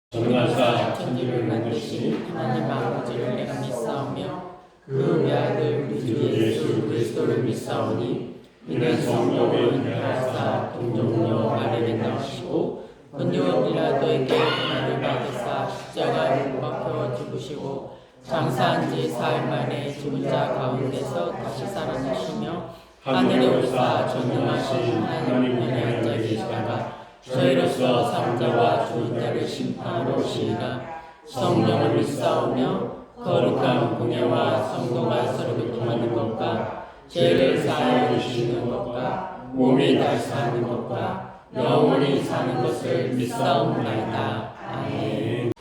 전능하사 천지를 만드신 하나님 아버지를 내가 믿사오며 그 외아들 우리 주 예수 그리스도를 믿사오니 이는 성령을 인하사 동정녀 마리를 낳으시고 본디오 빌라도에게 고난을 받으사 십자가에 못 박혀 죽으시고 장사한 지 사흘 만에 죽은 자 가운데서 다시 살아나시며 하늘에 오사 전능하신 하나님 우편에 앉아 계시다가 저희로서 삼자와 죽은 자를 심판하러 오시리라. 성령을 믿사오며 거룩한 공예와 성도가 서로 교통하는 것과 죄를 사하여 주시는 것과 몸이 다시 사는 것과 영원히 사는 것을 믿사옵나이다. 아멘.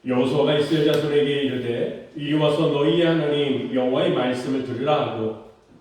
여호수아가 이스라엘 자손에게 이르되 이리 와서 너희의 하나님 여호와의 말씀을 들으라 하고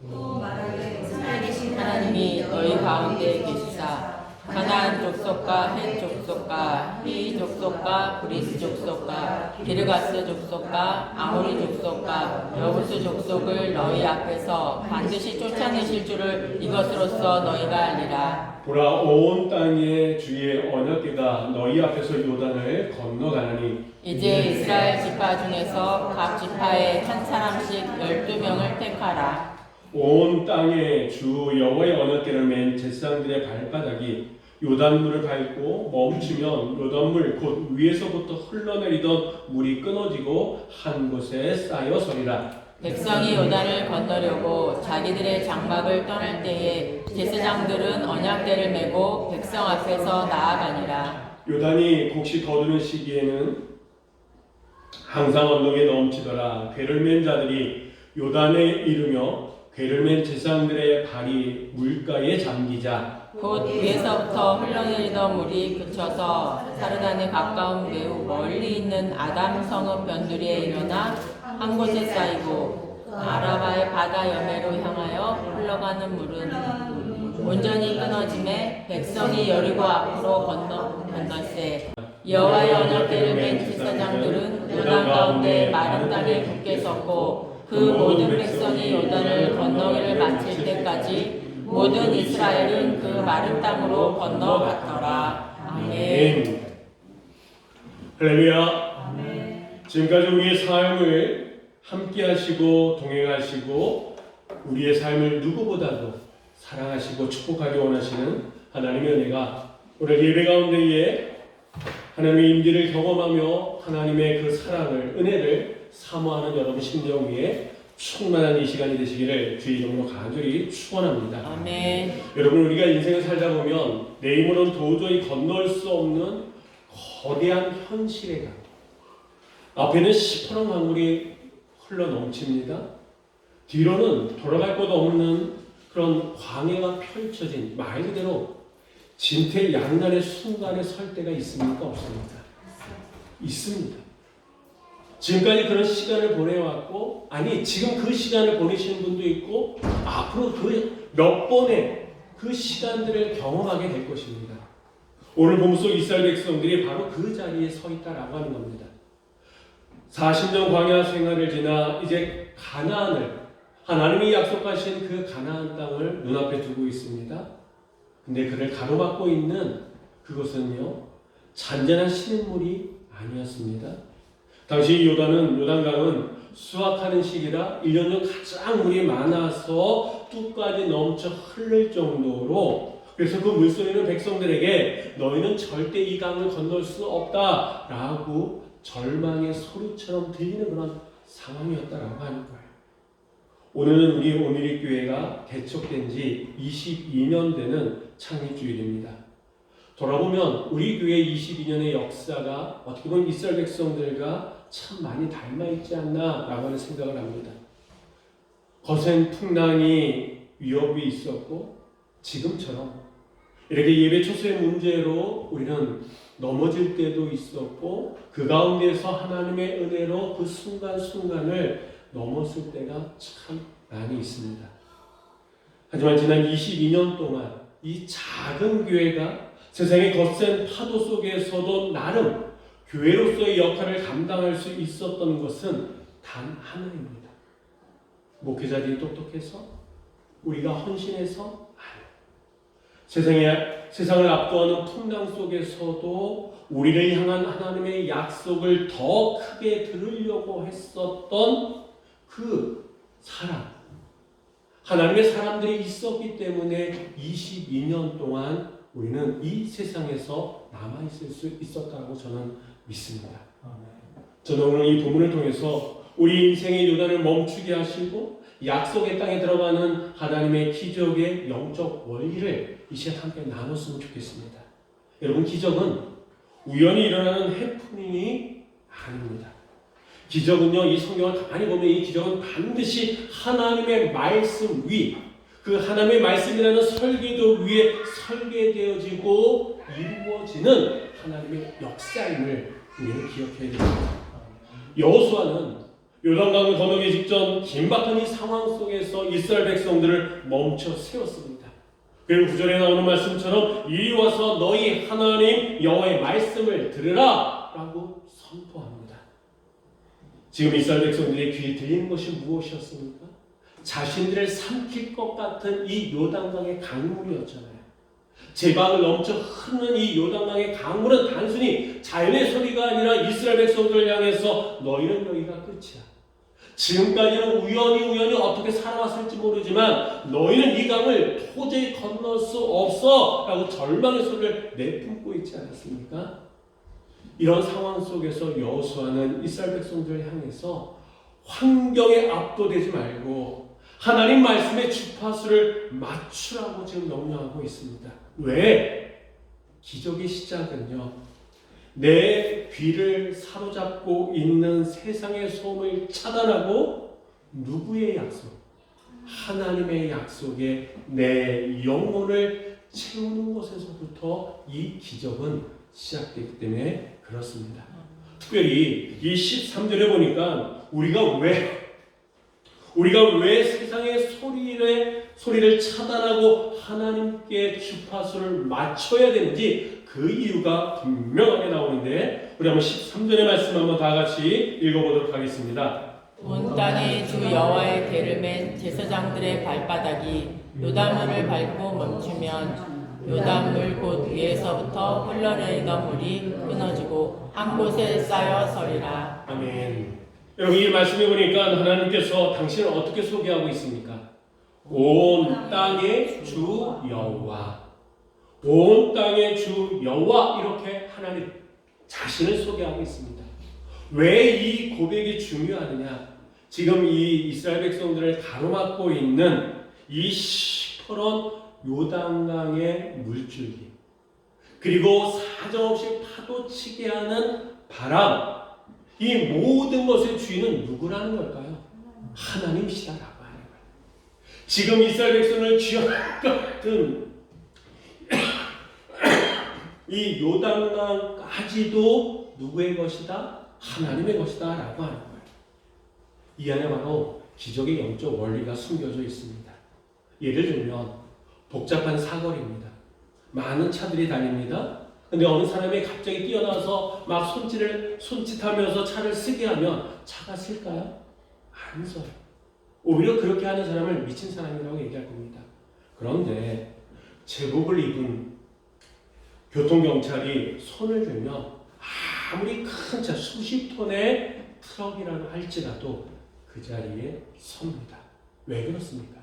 또 말하되 살아계신 하나님이 너희 가운데 계시사 가나안 족속과 헷 족속과 히 족속과 브리스 족속과 기르가스 족속과 아모리 족속과 여부스 족속을 너희 앞에서 반드시 쫓아내실 줄을 이것으로써 너희가 알리라. 보라 온 땅에 주의 언약궤가 너희 앞에서 요단을 건너가나니 이제 이스라엘 지파 중에서 각 지파에 한 사람씩 12명을 택하라. 온 땅에 주 여호와의 언약궤를 맨 제사장들의 발바닥이 요단물을 밟고 멈추면 요단물 곧 위에서부터 흘러내리던 물이 끊어지고 한 곳에 쌓여 서리라. 백성이 요단을 건너려고 자기들의 장막을 떠날 때에 제사장들은 언약궤를 메고 백성 앞에서 나아가니라. 요단이 곡식 거두는 시기에는 항상 언덕에 넘치더라. 궤를 맨 자들이 요단에 이르며 궤를 맨 제사장들의 발이 물가에 잠기자 곧 위에서부터 흘러내리던 물이 그쳐서 사르단에 가까운 매우 멀리 있는 아담 성읍 변두리에 일어나 한 곳에 쌓이고 아라바의 바다 여매로 향하여 흘러가는 물은 온전히 끊어짐에 백성이 여리고 앞으로 건너세 여호와의 언약궤를 맨 제사장들은 요단 가운데 마른 땅에 굳게 섰고 그 모든 백성이 요단을 건너기를 마칠 때까지 모든 이스라엘은 그 마른 땅으로 건너갔더라. 아멘. 할렐루야. 지금까지 우리의 삶을 함께 하시고 동행하시고 우리의 삶을 누구보다도 사랑하시고 축복하기 원하시는 하나님의 은혜가 오늘 예배 가운데에 하나님의 임재를 경험하며 하나님의 그 사랑을 은혜를 사모하는 여러분 심령 위에 충만한 이 시간이 되시기를 주의 이름으로 간절히 축원합니다. 아멘. 여러분 우리가 인생을 살다 보면 내 힘으로는 도저히 건널 수 없는 거대한 현실에 가 앞에는 시퍼런 강물이 흘러 넘칩니다. 뒤로는 돌아갈 곳 없는 그런 광야가 펼쳐진 말 그대로 진퇴양난의 순간에 설 때가 있습니까? 없습니까? 있습니다. 지금까지 그런 시간을 보내왔고 아니 지금 그 시간을 보내시는 분도 있고 앞으로 그 몇 번의 그 시간들을 경험하게 될 것입니다. 오늘 본문 속 이스라엘 백성들이 바로 그 자리에 서 있다라고 하는 겁니다. 40년 광야 생활을 지나 이제 가나안을 하나님이 약속하신 그 가나안 땅을 눈앞에 두고 있습니다. 근데 그를 가로막고 있는 그것은요 잔잔한 시냇물이 아니었습니다. 당시 요단강은 수확하는 시기라 1년 중 가장 물이 많아서 뚝까지 넘쳐 흐를 정도로, 그래서 그 물소리는 백성들에게 너희는 절대 이 강을 건널 수 없다라고 절망의 소리처럼 들리는 그런 상황이었다라고 하는 거예요. 오늘은 우리 오늘의 교회가 개척된 지 22년 되는 창립주일입니다. 돌아보면 우리 교회 22년의 역사가 어떻게 보면 이스라엘 백성들과 참 많이 닮아있지 않나 라고 하는 생각을 합니다. 거센 풍랑이 위협이 있었고, 지금처럼 이렇게 예배 초소의 문제로 우리는 넘어질 때도 있었고, 그 가운데서 하나님의 은혜로 그 순간순간을 넘었을 때가 참 많이 있습니다. 하지만 지난 22년 동안 이 작은 교회가 세상의 거센 파도 속에서도 나름 교회로서의 역할을 감당할 수 있었던 것은 단 하나입니다. 목회자들이 똑똑해서, 우리가 헌신해서, 세상을 압도하는 풍랑 속에서도 우리를 향한 하나님의 약속을 더 크게 들으려고 했었던 그 사람, 하나님의 사람들이 있었기 때문에 22년 동안 우리는 이 세상에서 남아있을 수 있었다고 저는 믿습니다. 저는 오늘 이 본문을 통해서 우리 인생의 요단을 멈추게 하시고 약속의 땅에 들어가는 하나님의 기적의 영적 원리를 이 시간 함께 나눴으면 좋겠습니다. 여러분, 기적은 우연히 일어나는 해프닝이 아닙니다. 기적은요, 이 성경을 가만히 보면 이 기적은 반드시 하나님의 말씀 위, 그 하나님의 말씀이라는 설계도 위에 설계되어지고 이루어지는 하나님의 역사임을 우리는 기억해야 됩니다. 여호수아는 요단강을 건너기 직전 긴박한 이 상황 속에서 이스라엘 백성들을 멈춰 세웠습니다. 그리고 9절에 나오는 말씀처럼 이리 와서 너희 하나님 여호와의 말씀을 들으라 라고 선포합니다. 지금 이스라엘 백성들의 귀에 들리는 것이 무엇이었습니까? 자신들을 삼킬 것 같은 이 요단강의 강물이었잖아요. 제방을 넘쳐 흐르는 이 요단강의 강물은 단순히 자연의 소리가 아니라 이스라엘 백성들을 향해서 너희는 여기가 끝이야. 지금까지는 우연히 어떻게 살아왔을지 모르지만 너희는 이 강을 도저히 건널 수 없어 라고 절망의 소리를 내뿜고 있지 않았습니까? 이런 상황 속에서 여호수아는 이스라엘 백성들을 향해서 환경에 압도되지 말고 하나님 말씀의 주파수를 맞추라고 지금 명령하고 있습니다. 왜? 기적의 시작은요, 내 귀를 사로잡고 있는 세상의 소음을 차단하고 누구의 약속? 하나님의 약속에 내 영혼을 채우는 것에서부터 이 기적은 시작되기 때문에 그렇습니다. 특별히 이 13절에 보니까 우리가 왜 세상의 소리를 차단하고 하나님께 주파수를 맞춰야 되는지 그 이유가 분명하게 나오는데, 우리 한번 13절의 말씀 한번 다 같이 읽어보도록 하겠습니다. 온 땅에 주 여호와의 대를 맨 제사장들의 발바닥이 요단물을 밟고 멈추면 요단물 곳 위에서부터 흘러내리던 물이 끊어지고 한 곳에 쌓여 서리라. 아멘. 여러분, 이 말씀해 보니까 하나님께서 당신을 어떻게 소개하고 있습니까? 온 땅의 주 여호와, 온 땅의 주 여호와, 이렇게 하나님 자신을 소개하고 있습니다. 왜 이 고백이 중요하느냐? 지금 이 이스라엘 백성들을 가로막고 있는 이 시퍼런 요단강의 물줄기, 그리고 사정없이 파도치게 하는 바람, 이 모든 것의 주인은 누구라는 걸까요? 하나님이시다라고 하는 거예요. 지금 이스라엘 백성을 쥐어갈 것 같은 이 요단강까지도 누구의 것이다? 하나님의 것이다 라고 하는 거예요. 이 안에 바로 기적의 영적 원리가 숨겨져 있습니다. 예를 들면 복잡한 사거리입니다. 많은 차들이 다닙니다. 근데 어느 사람이 갑자기 뛰어나서 막 손짓하면서 차를 쓰게 하면 차가 쓸까요? 안 써요. 오히려 그렇게 하는 사람을 미친 사람이라고 얘기할 겁니다. 그런데 제복을 입은 교통경찰이 손을 들면 아무리 큰 차, 수십 톤의 트럭이라고 할지라도 그 자리에 섭니다. 왜 그렇습니까?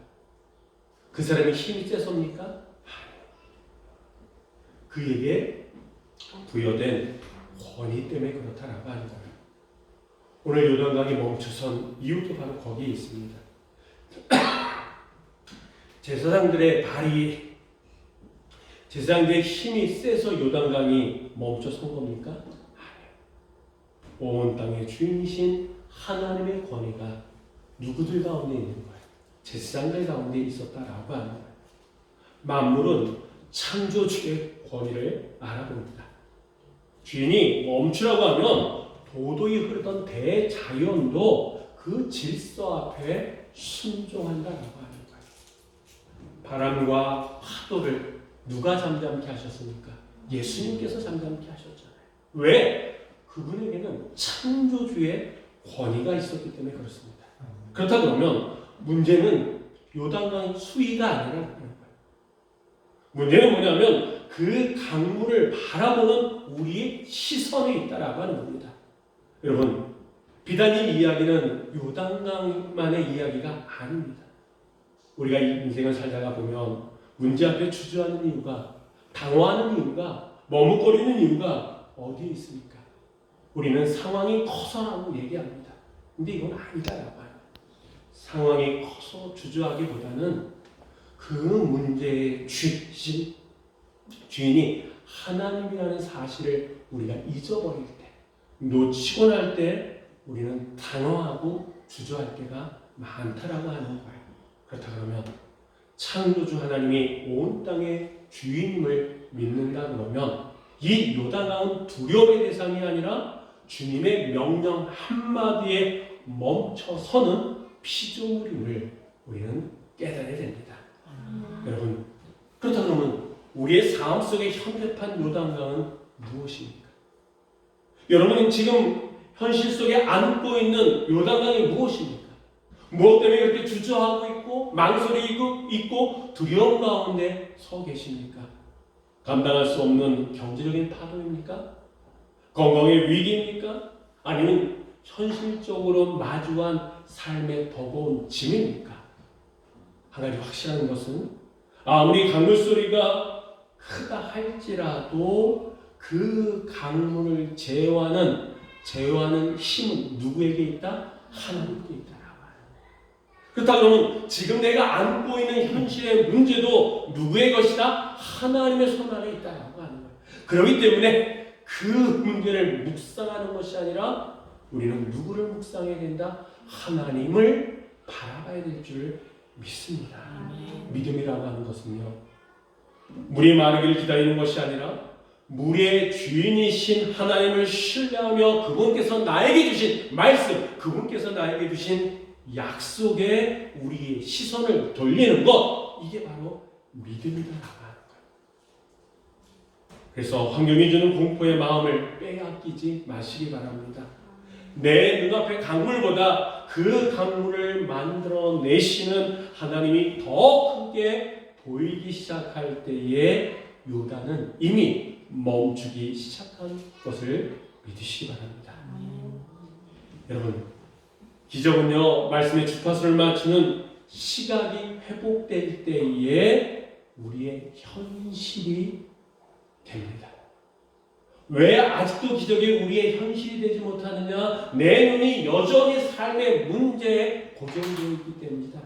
그 사람이 힘이 세섭니까? 그에게 부여된 권위 때문에 그렇다라고 하는 거예요. 오늘 요단강이 멈춰선 이유도 바로 거기에 있습니다. 제사장들의 힘이 세서 요단강이 멈춰선 겁니까? 아니요. 온 땅의 주인이신 하나님의 권위가 누구들 가운데 있는 거예요? 제사장들 가운데 있었다라고 하는 거예요. 만물은 창조주의 권위를 알아봅니다. 주인이 멈추라고 하면 도도히 흐르던 대자연도 그 질서 앞에 순종한다라고 하는 거예요. 바람과 파도를 누가 잠잠케 하셨습니까? 예수님께서 잠잠케 하셨잖아요. 왜? 그분에게는 창조주의 권위가 있었기 때문에 그렇습니다. 그렇다 그러면 문제는 요단강 수위가 아니라 그런 거예요. 문제는 뭐냐면 그 강물을 바라보는 우리의 시선에 있다라고 하는 겁니다. 여러분, 비단 이 이야기는 요단강만의 이야기가 아닙니다. 우리가 이 인생을 살다가 보면 문제 앞에 주저하는 이유가, 당황하는 이유가, 머뭇거리는 이유가 어디에 있습니까? 우리는 상황이 커서라고 얘기합니다. 근데 이건 아니다라고 해요. 상황이 커서 주저하기보다는 그 문제의 주인이 하나님이라는 사실을 우리가 잊어버릴 때, 놓치고 날 때 우리는 단호하고 주저할 때가 많다라고 하는 거예요. 그렇다 그러면 창조주 하나님이 온 땅의 주인임을 믿는다 그러면 이 요단강은 두려움의 대상이 아니라 주님의 명령 한마디에 멈춰서는 피조물임을 우리는 깨달아야 됩니다. 여러분, 그렇다 그러면 우리의 삶 속의 현대판 요단강은 무엇입니까? 여러분이 지금 현실 속에 안고 있는 요단강이 무엇입니까? 무엇 때문에 그렇게 주저하고 있고 망설이고 있고 두려움 가운데 서 계십니까? 감당할 수 없는 경제적인 파도입니까? 건강의 위기입니까? 아니면 현실적으로 마주한 삶의 버거운 짐입니까? 한 가지 확실한 것은 아무리 강물 소리가 크다 할지라도 그 강물을 제어하는 힘은 누구에게 있다? 하나님께 있다. 그렇다 그러면 지금 내가 안고 있는 현실의 문제도 누구의 것이다? 하나님의 손 안에 있다라고 하는 거예요. 그렇기 때문에 그 문제를 묵상하는 것이 아니라 우리는 누구를 묵상해야 된다? 하나님을 바라봐야 될 줄 믿습니다. 믿음이라고 하는 것은요, 물이 마르기를 기다리는 것이 아니라 물의 주인이신 하나님을 신뢰하며 그분께서 나에게 주신 말씀, 그분께서 나에게 주신 약속에 우리의 시선을 돌리는 것, 이게 바로 믿음이다라고 하는 거예요. 그래서 환경이 주는 공포의 마음을 빼앗기지 마시기 바랍니다. 내 눈앞의 강물보다 그 강물을 만들어내시는 하나님이 더 크게 보이기 시작할 때에 요단은 이미 멈추기 시작한 것을 믿으시기 바랍니다. 여러분, 기적은요, 말씀의 주파수를 맞추는 시각이 회복될 때에 우리의 현실이 됩니다. 왜 아직도 기적이 우리의 현실이 되지 못하느냐? 내 눈이 여전히 삶의 문제에 고정되어 있기 때문이다.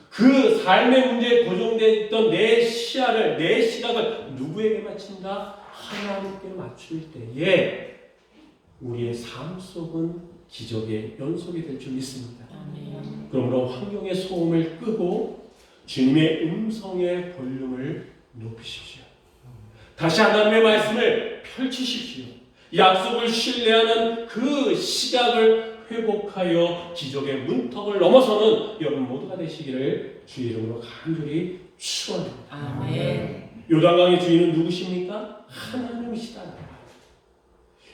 그 삶의 문제에 고정되어 있던 내 시야를, 내 시각을 누구에게 맞춘다? 하나님께 맞출 때에 우리의 삶 속은 기적의 연속이 될 줄 믿습니다. 그러므로 환경의 소음을 끄고 주님의 음성의 볼륨을 높이십시오. 다시 하나님의 말씀을 펼치십시오. 약속을 신뢰하는 그 시각을 회복하여 기적의 문턱을 넘어서는 여러분 모두가 되시기를 주의 이름으로 간절히 축원합니다. 아멘. 요단강의 주인은 누구십니까? 하나님이시다.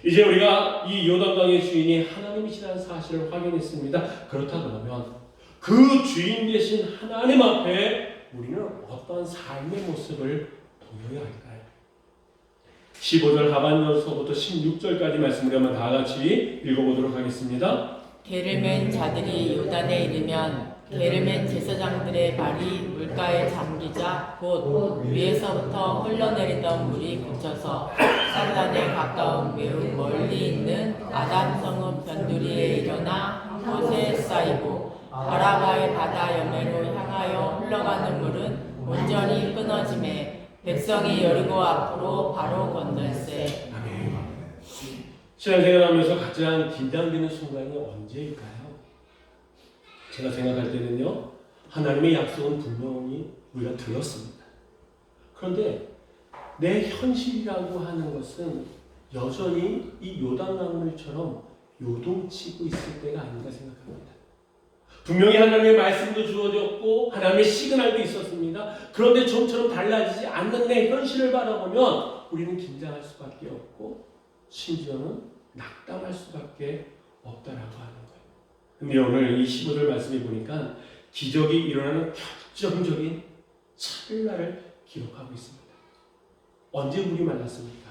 이제 우리가 이 요단강의 주인이 하나님이시라는 사실을 확인했습니다. 그렇다 그러면 그 주인 되신 하나님 앞에 우리는 어떤 삶의 모습을 보여야 할까요? 15절 하반절서부터 16절까지 말씀을 한번 다 같이 읽어보도록 하겠습니다. 게를 맨 자들이 요단에 이르면 게를 맨 제사장들의 발이 물가에 잠기자 곧 위에서부터 흘러내리던 물이 그쳐서 산단에 가까운 매우 멀리 있는 아담 성읍 변두리에 일어나 곳에 쌓이고 아라바의 바다 여매로 향하여 흘러가는 물은 온전히 끊어짐에 백성이 여리고 앞으로 바로 건널세. 신앙생활하면서 가장 긴장되는 순간이 언제일까요? 제가 생각할 때는요, 하나님의 약속은 분명히 우리가 들었습니다. 그런데 내 현실이라고 하는 것은 여전히 이 요단강물처럼 요동치고 있을 때가 아닌가 생각합니다. 분명히 하나님의 말씀도 주어졌고 하나님의 시그널도 있었습니다. 그런데 좀처럼 달라지지 않는 내 현실을 바라보면 우리는 긴장할 수밖에 없고 심지어는 낙담할 수밖에 없다라고 하는 거예요. 근데 오늘 이 15절 말씀에 보니까 기적이 일어나는 결정적인 찰나를 기록하고 있습니다. 언제 물이 말랐습니까?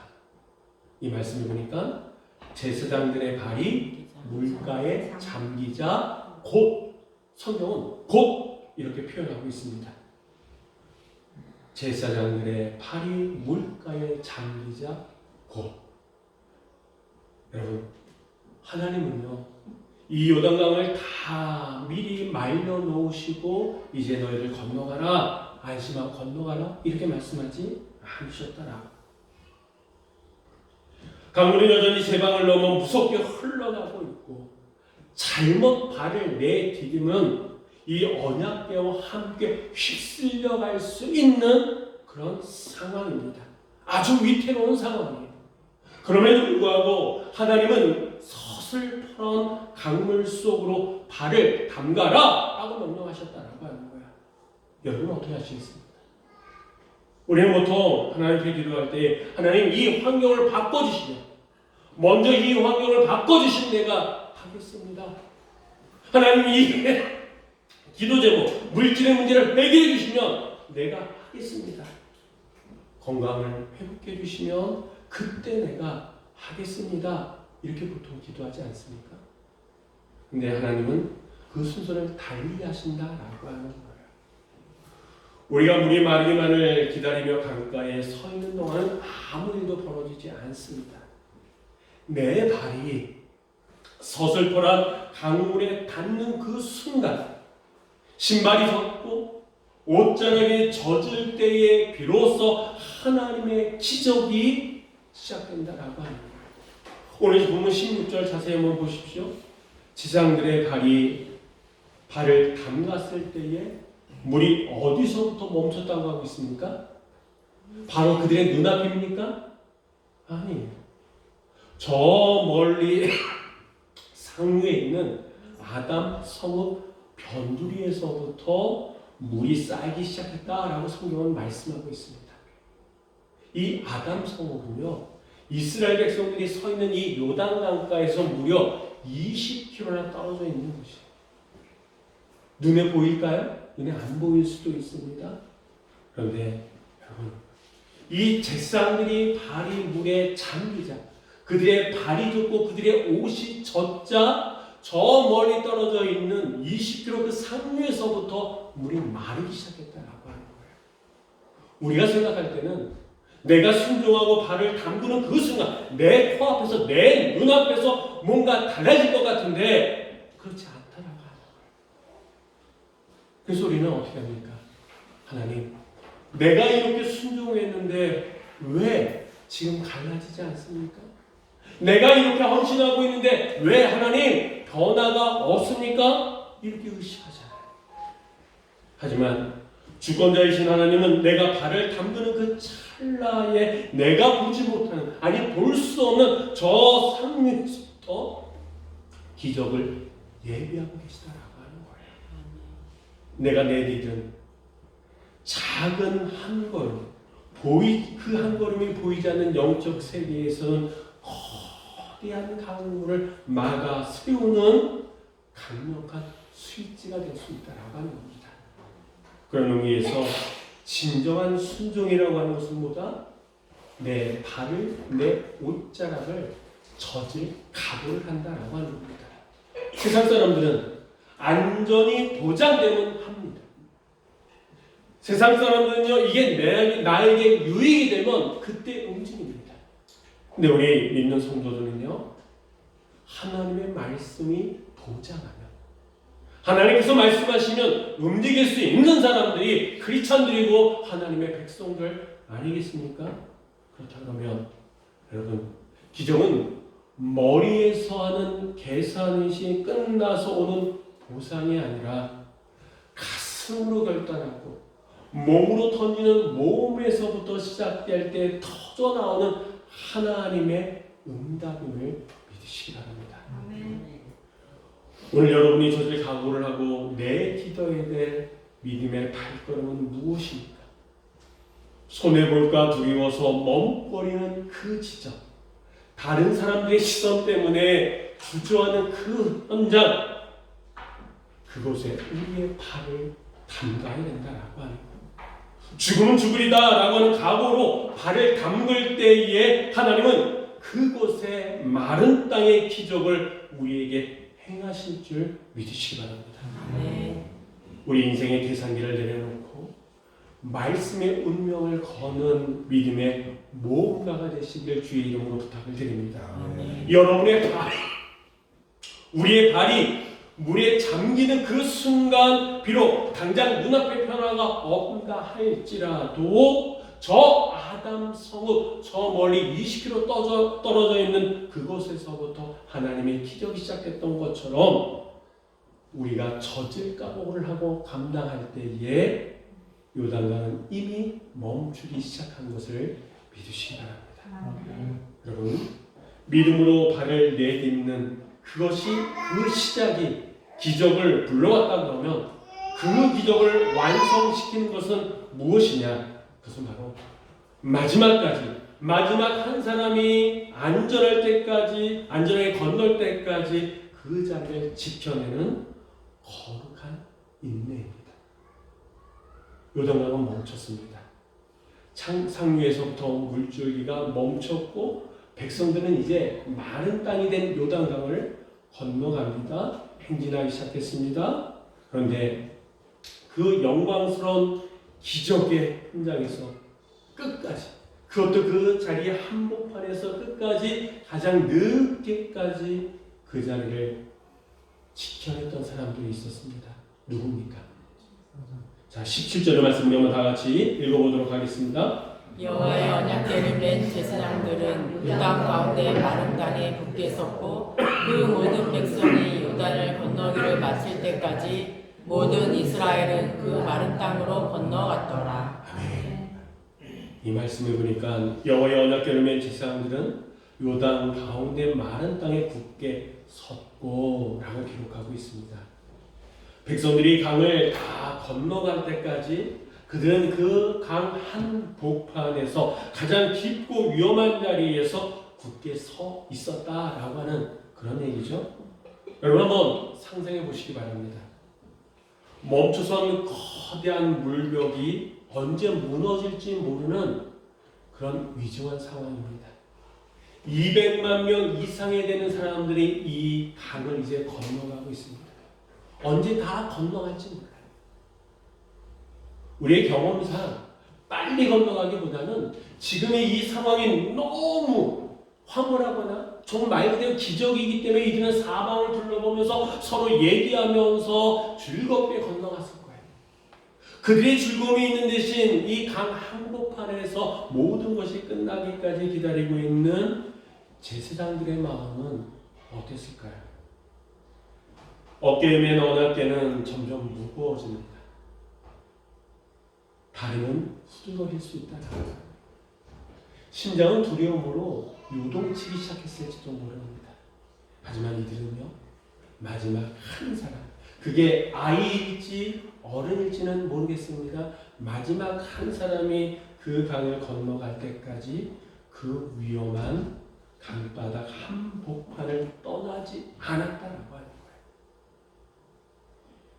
이 말씀을 보니까 제사장들의 발이 물가에 잠기자 곧, 성경은 곧 이렇게 표현하고 있습니다. 제사장들의 발이 물가에 잠기자 곧. 여러분, 하나님은요, 이 요단강을 다 미리 말려 놓으시고 이제 너희들 건너가라, 안심하고 건너가라 이렇게 말씀하지 않으셨더라. 강물은 여전히 제방을 넘어 무섭게 흘러가고 있고 잘못 발을 내디디면 이 언약궤와 함께 휩쓸려갈 수 있는 그런 상황입니다. 아주 위태로운 상황이에요. 그럼에도 불구하고 하나님은 서슬퍼런 강물 속으로 발을 담가라 라고 명령하셨다라고 하는 거야. 여러분 어떻게 하시겠습니까? 우리는 보통 하나님께 기도할 때 하나님 이 환경을 바꿔주시면 먼저 이 환경을 바꿔주신 내가 하겠습니다. 하나님 이 기도 제목 물질의 문제를 해결해 주시면 내가 하겠습니다. 건강을 회복해 주시면 그때 내가 하겠습니다. 이렇게 보통 기도하지 않습니까? 근데 하나님은 그 순서를 달리 하신다라고 하는 거예요. 우리가 물이 마르기만을 기다리며 강가에 서 있는 동안은 아무 일도 벌어지지 않습니다. 내 발이 서슬퍼런 강물에 닿는 그 순간 신발이 젖고 옷자락이 젖을 때에 비로소 하나님의 기적이 시작된다라고 하는 거예요. 오늘 본문 16절 자세히 한번 보십시오. 제사장들의 발을 담갔을 때에 물이 어디서부터 멈췄다고 하고 있습니까? 바로 그들의 눈앞입니까? 아니에요. 저 멀리 상류에 있는 아담 성읍 변두리에서부터 물이 쌓이기 시작했다라고 성경은 말씀하고 있습니다. 이 아담 성읍은요, 이스라엘 백성들이 서 있는 이 요단강가에서 무려 20km나 떨어져 있는 곳이에요. 눈에 보일까요? 눈에 안 보일 수도 있습니다. 그런데 여러분, 이 제사장들이 발이 물에 잠기자, 그들의 발이 젖고 그들의 옷이 젖자 저 멀리 떨어져 있는 20km 그 상류에서부터 물이 마르기 시작했다라고 하는 거예요. 우리가 생각할 때는 내가 순종하고 발을 담그는 그 순간 내 코앞에서 내 눈앞에서 뭔가 달라질 것 같은데 그렇지 않다라고 하는 거예요. 그래서 우리는 어떻게 합니까? 하나님, 내가 이렇게 순종했는데 왜 지금 달라지지 않습니까? 내가 이렇게 헌신하고 있는데 왜 하나님 변화가 없습니까? 이렇게 의식하잖아요. 하지만 주권자이신 하나님은 내가 발을 담그는 그 찰나에 내가 보지 못하는, 아니 볼 수 없는 저 상류에서부터 기적을 예비하고 계시다라고 하는 거예요. 내가 내디딘 작은 한 걸음, 그 한 걸음이 보이지 않는 영적 세계에서는 거대한 강물을 막아 세우는 강력한 스위치가 될 수 있다라고 하는 겁니다. 그런 의미에서 진정한 순종이라고 하는 것은 뭐다? 내 발을, 내 옷자락을 젖을 각오를 한다라고 하는 겁니다. 세상 사람들은 안전이 보장되면 합니다. 세상 사람들은요, 이게 나에게 유익이 되면 그때 움직입니다. 근데 우리 믿는 성도들은요, 하나님의 말씀이 보장하면, 하나님께서 말씀하시면 움직일 수 있는 사람들이 크리스찬들이고 하나님의 백성들 아니겠습니까? 그렇다 그러면 여러분, 기적은 머리에서 하는 계산이 끝나서 오는 보상이 아니라 가슴으로 결단하고 몸으로 던지는 몸에서부터 시작될 때 터져 나오는 하나님의 응답임을 믿으시기 바랍니다. 오늘 여러분이 저를 각오를 하고 내 기도에 대해 믿음의 발걸음은 무엇입니까? 손해볼까 두려워서 멈거리는 그 지점, 다른 사람들의 시선 때문에 주저하는 그 현장, 그곳에 우리의 발을 담가야 된다라고 하는 거예요. 죽으면 죽으리다 라고 하는 각오로 발을 담글 때에 하나님은 그곳에 마른 땅의 기적을 우리에게 행하실 줄 믿으시기 바랍니다. 네. 우리 인생의 계산기를 내려놓고 말씀의 운명을 거는 믿음의 모험가가 되시길 주의 이름으로 부탁을 드립니다. 네. 여러분의 발, 우리의 발이 물에 잠기는 그 순간 비록 당장 눈앞에 변화가 없다 할지라도 저 아담 성읍 저 멀리 20km 떨어져 있는 그곳에서부터 하나님의 기적이 시작됐던 것처럼 우리가 젖을 까보를 하고 감당할 때에 요단강은 이미 멈추기 시작한 것을 믿으시기 바랍니다. 여러분, 믿음으로 발을 내딛는 그것이 그 시작이 기적을 불러왔다 그러면 그 기적을 완성시키는 것은 무엇이냐? 그것은 바로 마지막 한 사람이 안전할 때까지, 안전하게 건널 때까지 그 자리를 지켜내는 거룩한 인내입니다. 요단강은 멈췄습니다. 상류에서부터 물줄기가 멈췄고 백성들은 이제 마른 땅이 된 요단강을 건너갑니다. 행진하기 시작했습니다. 그런데 그 영광스러운 기적의 현장에서 끝까지, 그것도 그 자리 한복판에서 끝까지 가장 늦게까지 그 자리를 지켜냈던 사람들이 있었습니다. 누굽니까? 자, 17절의 말씀 한번 다 같이 읽어보도록 하겠습니다. 여호와의 언약궤를 맨 제사장들은 요단 가운데 마른 땅에 굳게 섰고 그 모든 백성이 요단을 건너기를 마칠 때까지 모든 이스라엘은 그 마른 땅으로 건너갔더라. 아멘. 이 말씀을 보니까 여호와의 언약궤를 맨 제사장들은 요단 가운데 마른 땅에 굳게 섰고 라고 기록하고 있습니다. 백성들이 강을 다 건너갈 때까지 그들은 그 강 한복판에서 가장 깊고 위험한 자리에서 굳게 서 있었다라고 하는 그런 얘기죠. 여러분 한번 상상해 보시기 바랍니다. 멈춰선 거대한 물벽이 언제 무너질지 모르는 그런 위중한 상황입니다. 200만 명 이상이 되는 사람들이 이 강을 이제 건너가고 있습니다. 언제 다 건너갈지 몰라요. 우리의 경험상 빨리 건너가기보다는 지금의 이 상황이 너무 황홀하거나 정말 말 그대로 기적이기 때문에 이들은 사방을 둘러보면서 서로 얘기하면서 즐겁게 건너갔을 거예요. 그들의 즐거움이 있는 대신 이 강 한복판에서 모든 것이 끝나기까지 기다리고 있는 제사장들의 마음은 어땠을까요? 어깨에 맨 언약궤는 점점 무거워집니다. 다리는 후들거릴 수 있다. 심장은 두려움으로 요동치기 시작했을지도 모릅니다. 하지만 이들은요, 마지막 한 사람, 그게 아이일지 어른일지는 모르겠습니다. 마지막 한 사람이 그 강을 건너갈 때까지 그 위험한 강바닥 한복판을 떠나지 않았다라고 하는 거예요.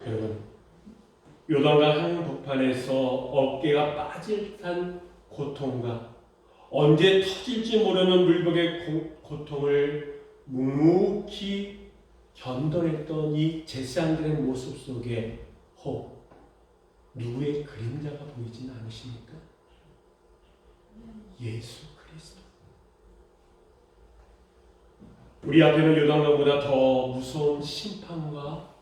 여러분, 요단강 한복판에서 어깨가 빠질 듯한 고통과 언제 터질지 모르는 물벽의 고통을 묵묵히 견뎌냈던 이 제사장들의 모습 속에 누구의 그림자가 보이진 않으십니까? 예수 그리스도. 우리 앞에는 요단강보다 더 무서운 심판과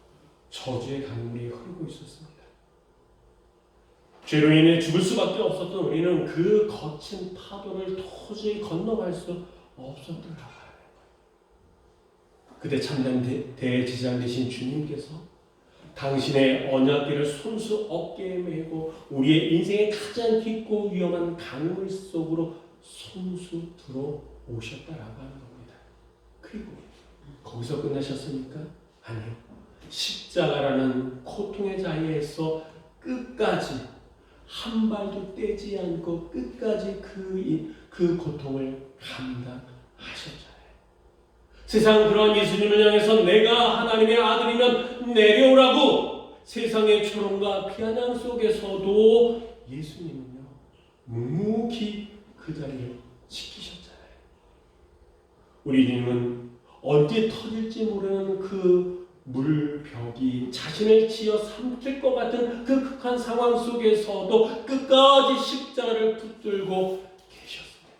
저주의 강물이 흐르고 있었습니다. 죄로 인해 죽을 수밖에 없었던 우리는 그 거친 파도를 도저히 건너갈 수 없었더라. 그때 참된 대제사장 되신 주님께서 당신의 언약궤를 손수 어깨에 메고 우리의 인생의 가장 깊고 위험한 강물 속으로 손수 들어오셨다라고 하는 겁니다. 그리고 거기서 끝나셨습니까? 아니요. 십자가라는 고통의 자리에서 끝까지 한 발도 떼지 않고 끝까지 그 고통을 감당하셨잖아요. 세상 그러한 예수님을 향해서 내가 하나님의 아들이면 내려오라고 세상의 조롱과 비아냥 속에서도 예수님은요 묵묵히 그 자리를 지키셨잖아요. 우리 주님은 언제 터질지 모르는 그 물벽이 자신을 지어 삼킬 것 같은 그 극한 상황 속에서도 끝까지 십자가를 붙들고 계셨습니다.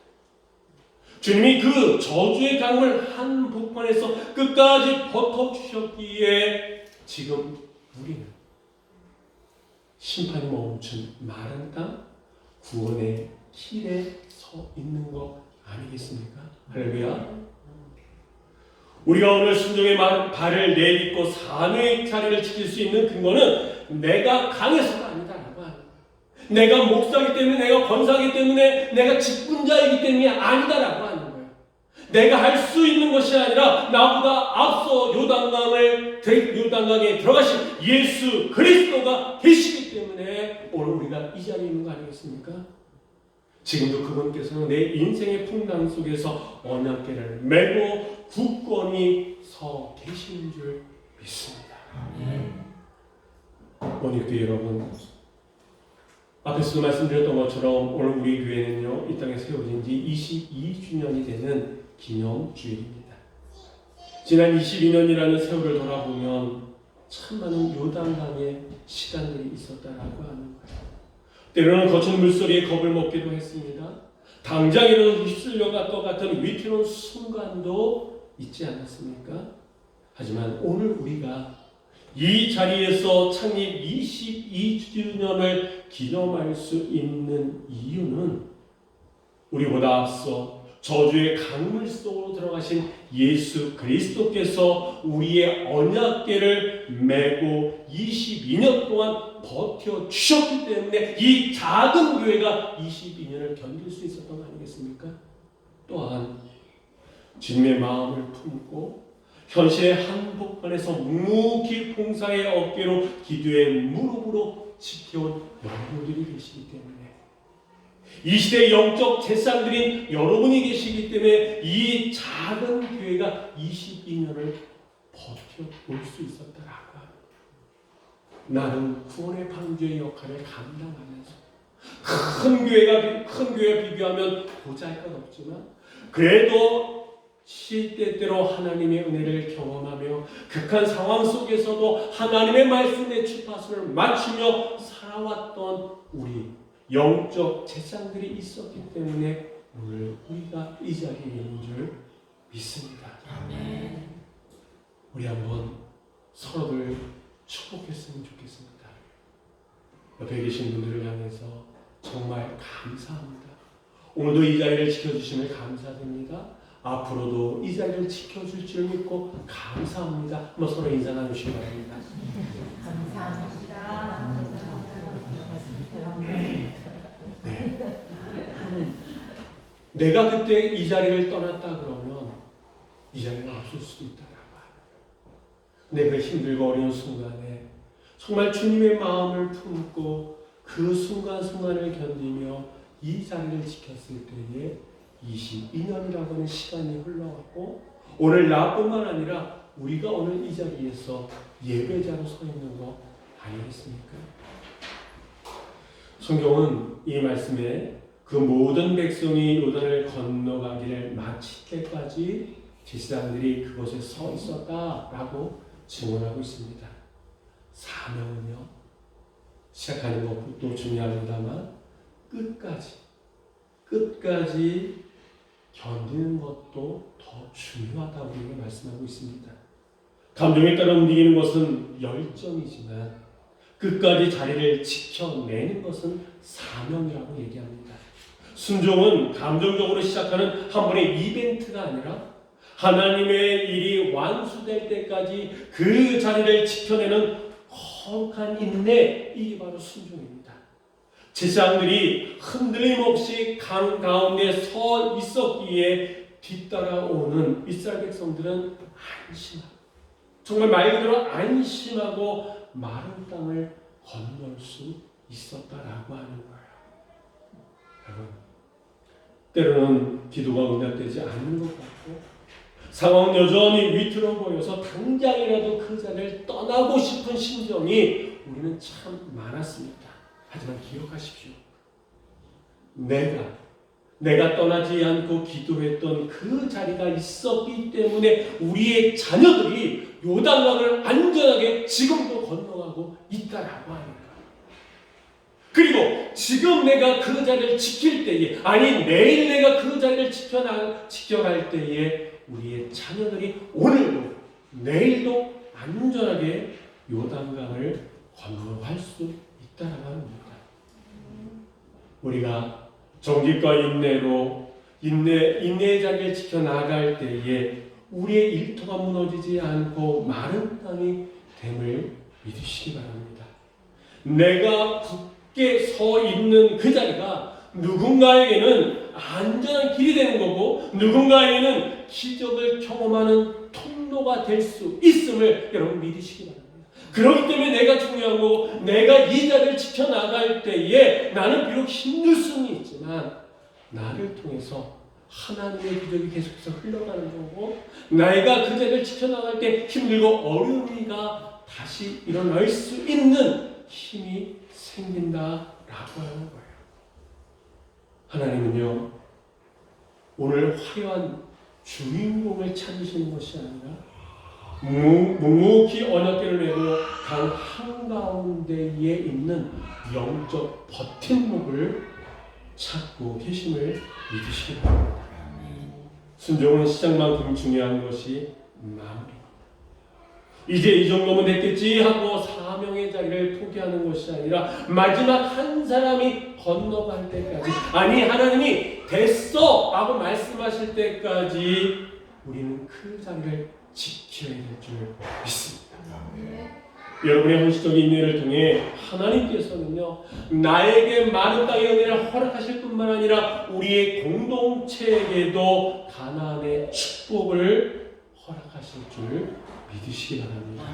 주님이 그 저주의 강물 한복판에서 끝까지 버텨주셨기에 지금 우리는 심판이 멈춘 마른 땅 구원의 길에 서 있는 것 아니겠습니까? 할렐루야. 우리가 오늘 순종의 발을 내딛고 산의 자리를 지킬 수 있는 근거는 내가 강해서가 아니다라고 하는 거예요. 내가 목사이기 때문에, 내가 권사이기 때문에, 내가 직분자이기 때문이 아니다라고 하는 거예요. 내가 할 수 있는 것이 아니라 나보다 앞서 요단강에 들어가신 예수 그리스도가 계시기 때문에 오늘 우리가 이 자리에 있는 거 아니겠습니까? 지금도 그분께서는 내 인생의 풍랑 속에서 언약궤를 메고 굳건히 서 계시는 줄 믿습니다. 오늘 그 여러분, 앞에서도 말씀드렸던 것처럼 오늘 우리 교회는요 이 땅에 세워진 지 22주년이 되는 기념주일입니다. 지난 22년이라는 세월을 돌아보면 참 많은 요단강의 시간들이 있었다라고 하는 거예요. 때로는 거친 물소리에 겁을 먹기도 했습니다. 당장이라도 휩쓸려갈 것 같은 위태로운 순간도 있지 않았습니까? 하지만 오늘 우리가 이 자리에서 창립 22주년을 기념할 수 있는 이유는 우리보다 앞서 저주의 강물 속으로 들어가신 예수 그리스도께서 우리의 언약궤를 메고 22년 동안 버텨주셨기 때문에 이 작은 교회가 22년을 견딜 수 있었던 거 아니겠습니까? 또한 주님의 마음을 품고 현실의 한복판에서 묵묵히 봉사의 어깨로 기도의 무릎으로 지켜온 여러분들이 계시기 때문에 이 시대의 영적 제사장들인 여러분이 계시기 때문에 이 작은 교회가 22년을 버텨올 수 있었다라고 합니다. 나는 구원의 방주의 역할을 감당하면서 큰 교회와 비교하면 보잘것 없지만 그래도 시대대로 하나님의 은혜를 경험하며 극한 상황 속에서도 하나님의 말씀의 주파수를 맞추며 살아왔던 우리 영적 제사장들이 있었기 때문에 오늘 우리가 이 자리에 있는 줄 믿습니다. 아멘. 우리 한번 서로를 축복했으면 좋겠습니다. 옆에 계신 분들을 향해서 정말 감사합니다. 오늘도 이 자리를 지켜주심을 감사드립니다. 앞으로도 이 자리를 지켜줄 줄 믿고 감사합니다. 한번 서로 인사 나누시기 바랍니다. 감사합니다. 네. 내가 그때 이 자리를 떠났다 그러면 이 자리는 없을 수도 있다라고 하는 거예요. 그 힘들고 어려운 순간에 정말 주님의 마음을 품고 그 순간순간을 견디며 이 자리를 지켰을 때에 22년이라고 하는 시간이 흘러왔고 오늘 나뿐만 아니라 우리가 오늘 이 자리에서 예배자로 서 있는 거 아니겠습니까? 성경은 이 말씀에 그 모든 백성이 요단을 건너가기를 마칠 때까지 제사장들이 그곳에 서 있었다라고 증언하고 있습니다. 사명은요, 시작하는 것도 중요합니다만 끝까지 견디는 것도 더 중요하다고 우리에게 말씀하고 있습니다. 감정에 따라 움직이는 것은 열정이지만 끝까지 자리를 지켜내는 것은 사명이라고 얘기합니다. 순종은 감정적으로 시작하는 한 번의 이벤트가 아니라 하나님의 일이 완수될 때까지 그 자리를 지켜내는 거룩한 인내, 이게 바로 순종입니다. 제사장들이 흔들림 없이 강 가운데 서 있었기에 뒤따라오는 이스라엘 백성들은 안심하고, 정말 말 그대로 안심하고 마른 땅을 건널 수 있었다라고 하는 거예요. 여러분, 때로는 기도가 응답되지 않는 것 같고 상황은 여전히 위태로워 보여서 당장이라도 그 자리를 떠나고 싶은 심정이 우리는 참 많았습니다. 하지만 기억하십시오. 내가 떠나지 않고 기도했던 그 자리가 있었기 때문에 우리의 자녀들이 요단강을 안전하게 지금도 건너가고 있다라고 하는 거예요. 그리고 지금 내가 그 자리를 지킬 때에, 아니 내일 내가 그 자리를 지켜갈 때에 우리의 자녀들이 오늘도 내일도 안전하게 요단강을 건너갈 수 있다라고 하는 겁니다. 우리가 정직과 인내로 인내의 자리를 지켜나갈 때에 우리의 일터가 무너지지 않고 마른 땅이 됨을 믿으시기 바랍니다. 내가 굳게 서 있는 그 자리가 누군가에게는 안전한 길이 되는 거고 누군가에게는 기적을 경험하는 통로가 될 수 있음을 여러분 믿으시기 바랍니다. 그렇기 때문에 내가 중요한 거고 내가 이 자리를 지켜나갈 때에 나는 비록 힘들 수는 있지만 나를 통해서 하나님의 기적이 계속해서 흘러가는 거고 내가 그 자리를 지켜나갈 때 힘들고 어려움이가 다시 일어날 수 있는 힘이 생긴다라고 하는 거예요. 하나님은요, 오늘 화려한 주인공을 찾으시는 것이 아니라 묵묵히 언약궤를 메고 강 한가운데에 있는 영적 버팀목을 찾고 계심을 믿으시기 바랍니다. 순종은 시작만큼 중요한 것이 마무리. 이제 이 정도면 됐겠지 하고 사명의 자리를 포기하는 것이 아니라 마지막 한 사람이 건너갈 때까지, 아니 하나님이 됐어 라고 말씀하실 때까지 우리는 그 자리를 지켜야 될 줄 믿습니다. 여러분의 헌신적인 인내를 통해 하나님께서는요, 나에게 많은 땅의 은혜를 허락하실 뿐만 아니라 우리의 공동체에게도 가나안의 축복을 허락하실 줄 믿으시기 바랍니다.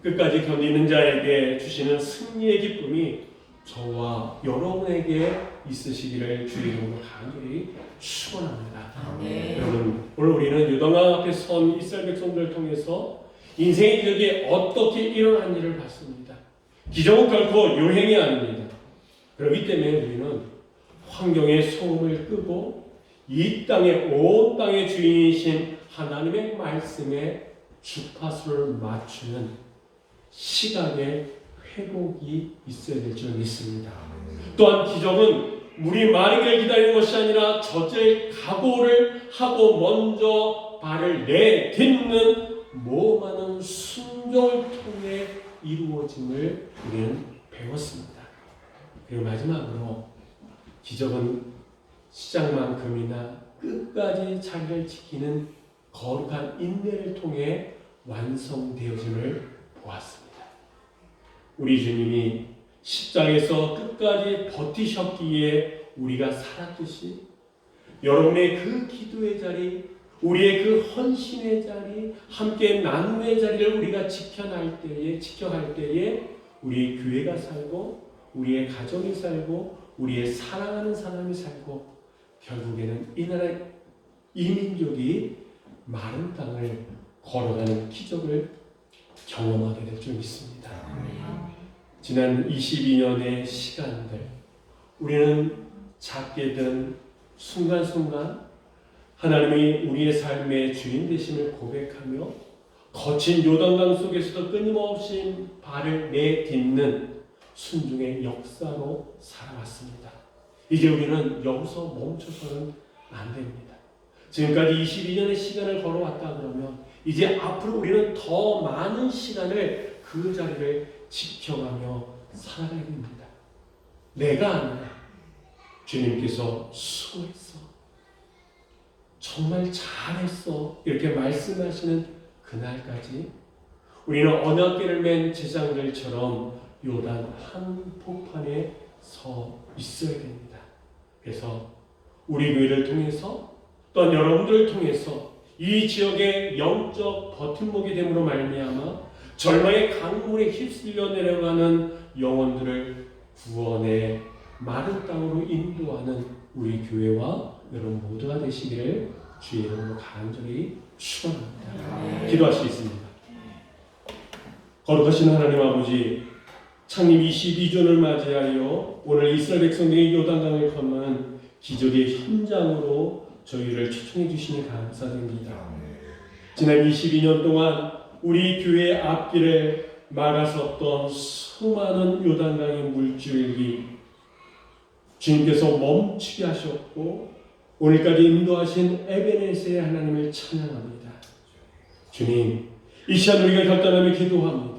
끝까지 견디는 자에게 주시는 승리의 기쁨이 저와 여러분에게 있으시기를 주의 이름으로 간절히 축원합니다. 여러분, 오늘 우리는 요단강 앞에 선 이스라엘 백성들을 통해서 인생의 기적이 어떻게 일어난지를 봤습니다. 기적은 결코 요행이 아닙니다. 그렇기 때문에 우리는 환경의 소음을 끄고 이 땅의 온 땅의 주인이신 하나님의 말씀에 주파수를 맞추는 시간의 회복이 있어야 될 줄 믿습니다. 또한 기적은 물이 마르기를 기다리는 것이 아니라 젖을 각오를 하고 먼저 발을 내딛는 모험하는 순종을 통해 이루어짐을 우리는 배웠습니다. 그리고 마지막으로 기적은 시작만큼이나 끝까지 자리를 지키는 거룩한 인내를 통해 완성되어짐을 보았습니다. 우리 주님이 십자가에서 끝까지 버티셨기에 우리가 살았듯이 여러분의 그 기도의 자리, 우리의 그 헌신의 자리, 함께 나눔의 자리를 우리가 지켜갈 때에 우리의 교회가 살고 우리의 가정이 살고 우리의 사랑하는 사람이 살고 결국에는 이 나라 이민족이 마른 땅을 걸어가는 기적을 경험하게 될 줄 믿습니다. 지난 22년의 시간들 우리는 작게든 순간순간 하나님이 우리의 삶의 주인 되심을 고백하며 거친 요단강 속에서도 끊임없이 발을 내딛는 순종의 역사로 살아왔습니다. 이제 우리는 여기서 멈춰서는 안 됩니다. 지금까지 22년의 시간을 걸어왔다 그러면 이제 앞으로 우리는 더 많은 시간을 그 자리를 지켜가며 살아가야 됩니다. 내가 아니라 주님께서 수고했어, 정말 잘했어 이렇게 말씀하시는 그날까지 우리는 언약궤를 맨 제사장들처럼 요단 한복판에 서 있어야 됩니다. 그래서 우리 교회를 통해서 또한 여러분들을 통해서 이 지역의 영적 버팀목이 됨으로 말미암아 절망의 강물에 휩쓸려 내려가는 영혼들을 구원의 마른 땅으로 인도하는 우리 교회와 여러분 모두가 되시기를 주의 이름으로 간절히 축원합니다. 기도하시겠습니다. 거룩하신 하나님 아버지, 창립 22주년을 맞이하여 오늘 이스라엘 백성들이 요단강을 건너는 기적의 현장으로 저희를 초청해 주시니 감사드립니다. 지난 22년 동안 우리 교회의 앞길을 막아섰던 수많은 요단강의 물줄기 주님께서 멈추게 하셨고 오늘까지 인도하신 에베네스의 하나님을 찬양합니다. 주님, 이 시간 우리가 결단하며 기도합니다.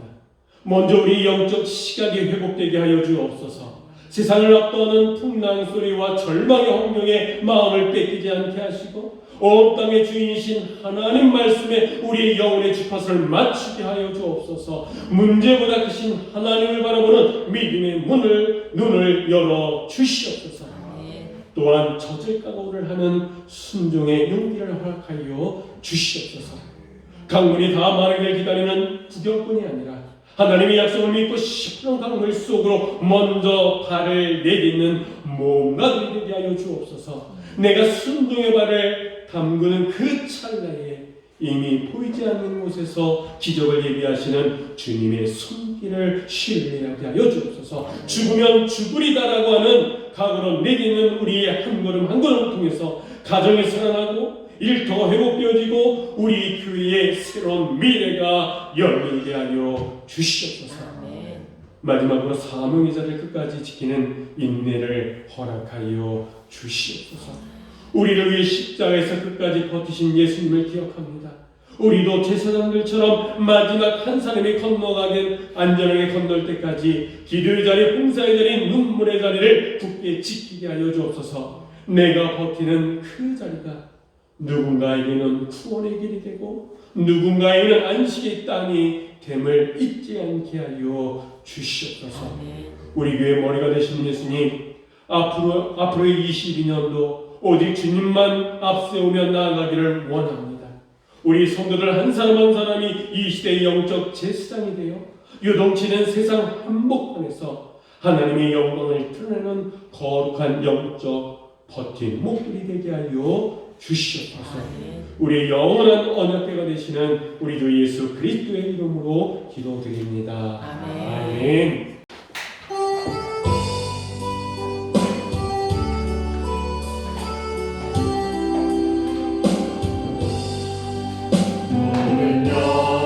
먼저 우리 영적 시각이 회복되게 하여 주옵소서. 세상을 압도하는 풍랑 소리와 절망의 홍명에 마음을 뺏기지 않게 하시고 온 땅의 주인이신 하나님 말씀에 우리의 영혼의 주파수를 맞추게 하여 주옵소서. 문제보다 크신 하나님을 바라보는 믿음의 눈을 열어 주시옵소서. 또한 젖을 각오를 하는 순종의 용기를 허락하여 주시옵소서. 강물이 다 마르기를 기다리는 구경꾼이 아니라 하나님의 약속을 믿고 시끄러운 강물 속으로 먼저 발을 내딛는 몸가들이 되게 하여 주옵소서. 내가 순종의 발을 담그는 그 찰나에 이미 보이지 않는 곳에서 기적을 예비하시는 주님의 손길을 신뢰하게 하여 주옵소서. 죽으면 죽으리다라고 하는 각오로 내딛는 우리의 한 걸음 한 걸음을 통해서 가정이 살아나고 일터가 회복되어지고 우리 교회의 새로운 미래가 열리게 하여 주시옵소서. 마지막으로 사명의 자를 끝까지 지키는 인내를 허락하여 주시옵소서. 우리를 위해 십자가에서 끝까지 버티신 예수님을 기억합니다. 우리도 제사장들처럼 마지막 한 사람이 건너가긴 안전하게 건널 때까지 기도의 자리, 봉사의 자리, 눈물의 자리를 굳게 지키게 하여 주옵소서. 내가 버티는 그 자리가 누군가에게는 구원의 길이 되고 누군가에게는 안식의 땅이 됨을 잊지 않게 하여 주시옵소서. 우리 교회 머리가 되신 예수님, 앞으로의 22년도 오직 주님만 앞세우며 나아가기를 원합니다. 우리 성도들 한 사람 한 사람이 이 시대의 영적 제사장이 되어 요동치는 세상 한복판에서 하나님의 영광을 드러내는 거룩한 영적 버팀목들이 되게 하여 주시옵소서. 우리의 영원한 언약궤가 되시는 우리 주 예수 그리스도의 이름으로 기도드립니다. 아멘. 영광을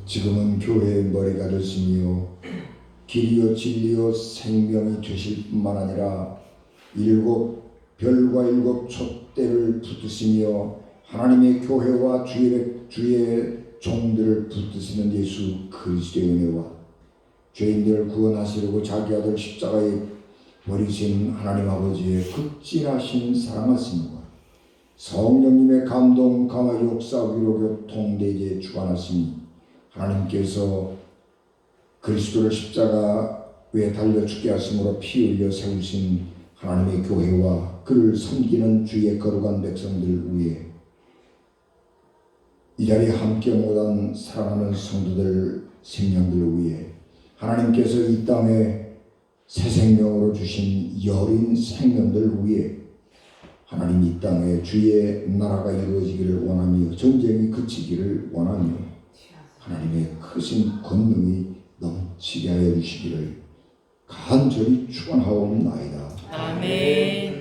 지금은 교회의 머리가 되시며 길이요 진리요 생명이 되실 뿐만 아니라 일곱 별과 일곱 촛대를 붙드시며 하나님의 교회와 주의 종들을 붙드시는 예수 그리스도의 은혜와 죄인들을 구원하시려고 자기 아들 십자가에 버리신 하나님 아버지의 극진하신 사랑하심과 성령님의 감동, 감화, 역사, 위로, 교통, 내재 주관하심이 하나님께서 그리스도를 십자가에 달려 죽게 하심으로 피 흘려 세우신 하나님의 교회와 그를 섬기는 주의 거룩한 백성들 위해 이 자리에 함께 모단 사랑하는 성도들 생명들을 위해 하나님께서 이 땅에 새 생명으로 주신 여린 생명들을 위해 하나님 이 땅에 주의 나라가 이루어지기를 원하며 전쟁이 그치기를 원하며 하나님의 크신 권능이 넘치게 하여 주시기를 간절히 축원하옵나이다. 아멘.